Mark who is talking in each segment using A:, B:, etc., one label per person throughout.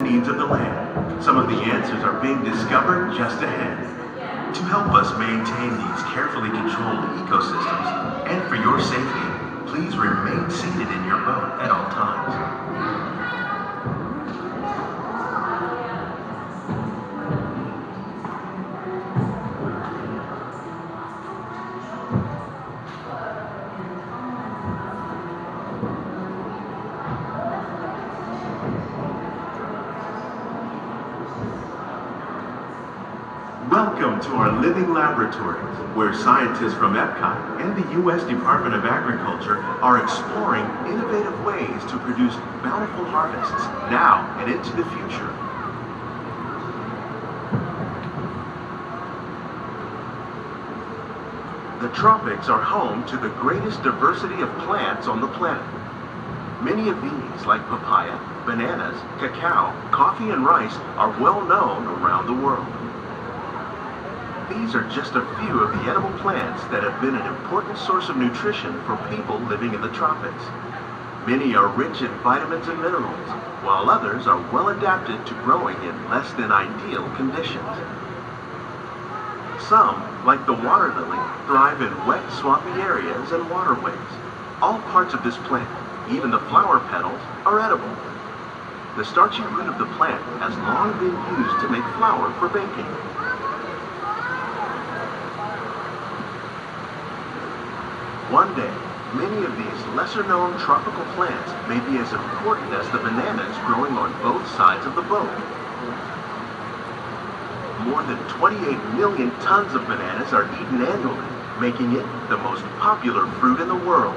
A: needs of the land. Some of the answers are being discovered just ahead. To help us maintain these carefully controlled ecosystems, and for your safety, please remain seated in your boat at all times. Welcome to our living laboratories, where scientists from EPCOT and the U.S. Department of Agriculture are exploring innovative ways to produce bountiful harvests now and into the future. The tropics are home to the greatest diversity of plants on the planet. Many of these, like papaya, bananas, cacao, coffee, and rice, are well known around the world. These are just a few of the edible plants that have been an important source of nutrition for people living in the tropics. Many are rich in vitamins and minerals, while others are well adapted to growing in less than ideal conditions. Some, like the water lily, thrive in wet, swampy areas and waterways. All parts of this plant, even the flower petals, are edible. The starchy root of the plant has long been used to make flour for baking. One day, many of these lesser-known tropical plants may be as important as the bananas growing on both sides of the boat. More than 28 million tons of bananas are eaten annually, making it the most popular fruit in the world.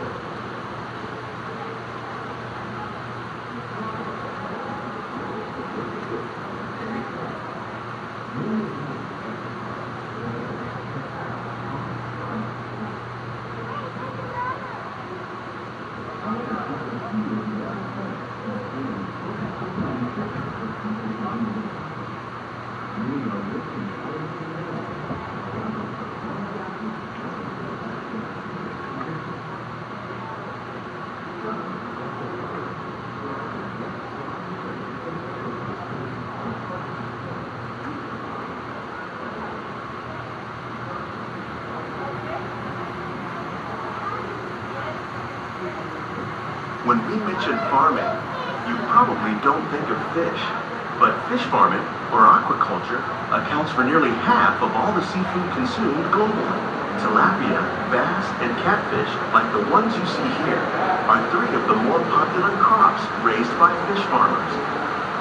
A: When we mention farming, you probably don't think of fish, but fish farming, or aquaculture, accounts for nearly half of all the seafood consumed globally. Tilapia, bass, and catfish, like the ones you see here, are three of the more popular crops raised by fish farmers.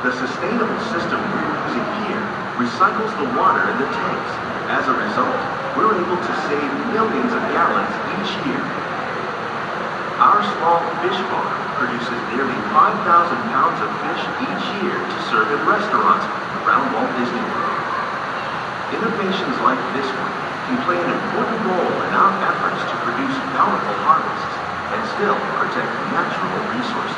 A: The sustainable system we're using here recycles the water in the tanks. As a result, we're able to save millions of gallons each year. Our small fish farm produces nearly 5,000 pounds of fish each year to serve in restaurants around Walt Disney World. Innovations like this one can play an important role in our efforts to produce bountiful harvests and still protect natural resources.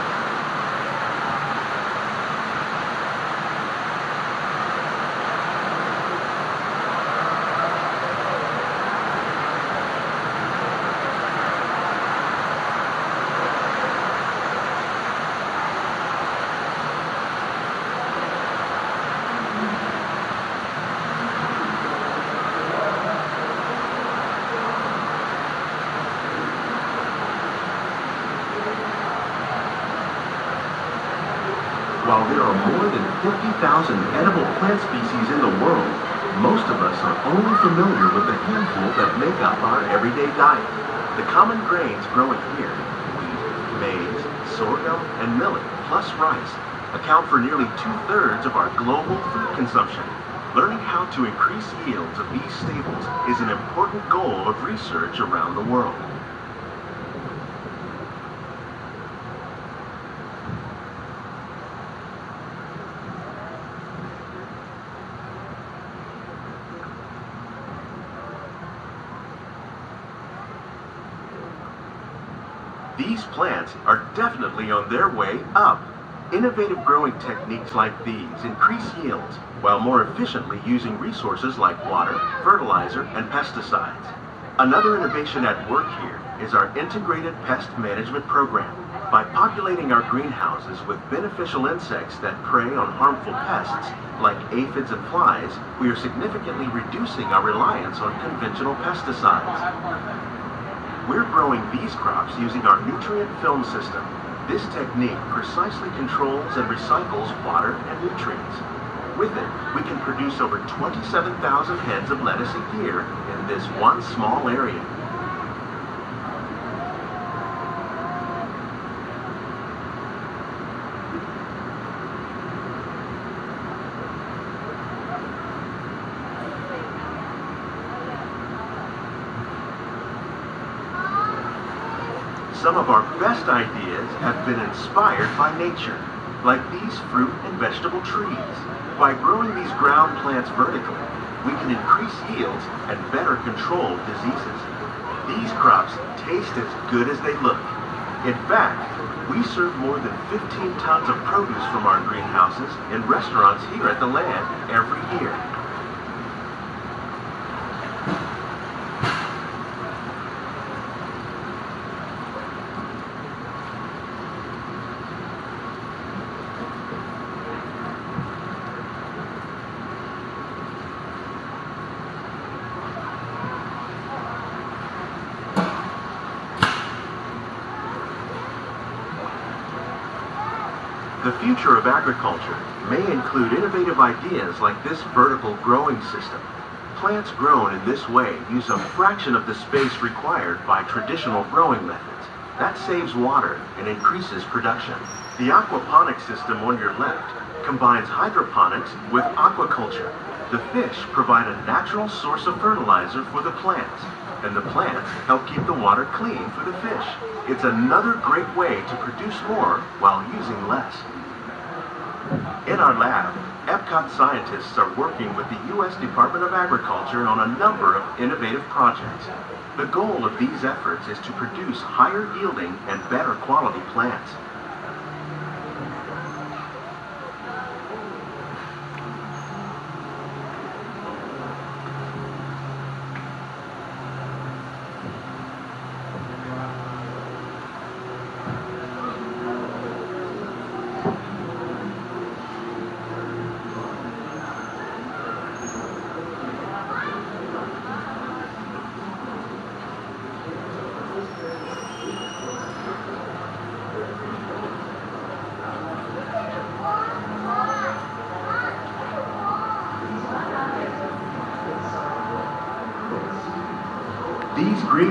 A: While there are more than 50,000 edible plant species in the world, most of us are only familiar with the handful that make up our everyday diet. The common grains growing here, wheat, maize, sorghum, and millet, plus rice, account for nearly 2/3 of our global food consumption. Learning how to increase yields of these staples is an important goal of research around the world. These plants are definitely on their way up. Innovative growing techniques like these increase yields while more efficiently using resources like water, fertilizer, and pesticides. Another innovation at work here is our integrated pest management program. By populating our greenhouses with beneficial insects that prey on harmful pests, like aphids and flies, we are significantly reducing our reliance on conventional pesticides. We're growing these crops using our nutrient film system. This technique precisely controls and recycles water and nutrients. With it, we can produce over 27,000 heads of lettuce a year in this one small area. Some of our best ideas have been inspired by nature, like these fruit and vegetable trees. By growing these ground plants vertically, we can increase yields and better control diseases. These crops taste as good as they look. In fact, we serve more than 15 tons of produce from our greenhouses in restaurants here at the land every year. The future of agriculture may include innovative ideas like this vertical growing system. Plants grown in this way use a fraction of the space required by traditional growing methods. That saves water and increases production. The aquaponics system on your left combines hydroponics with aquaculture. The fish provide a natural source of fertilizer for the plants, and the plants help keep the water clean for the fish. It's another great way to produce more while using less. In our lab, EPCOT scientists are working with the U.S. Department of Agriculture on a number of innovative projects. The goal of these efforts is to produce higher yielding and better quality plants. These green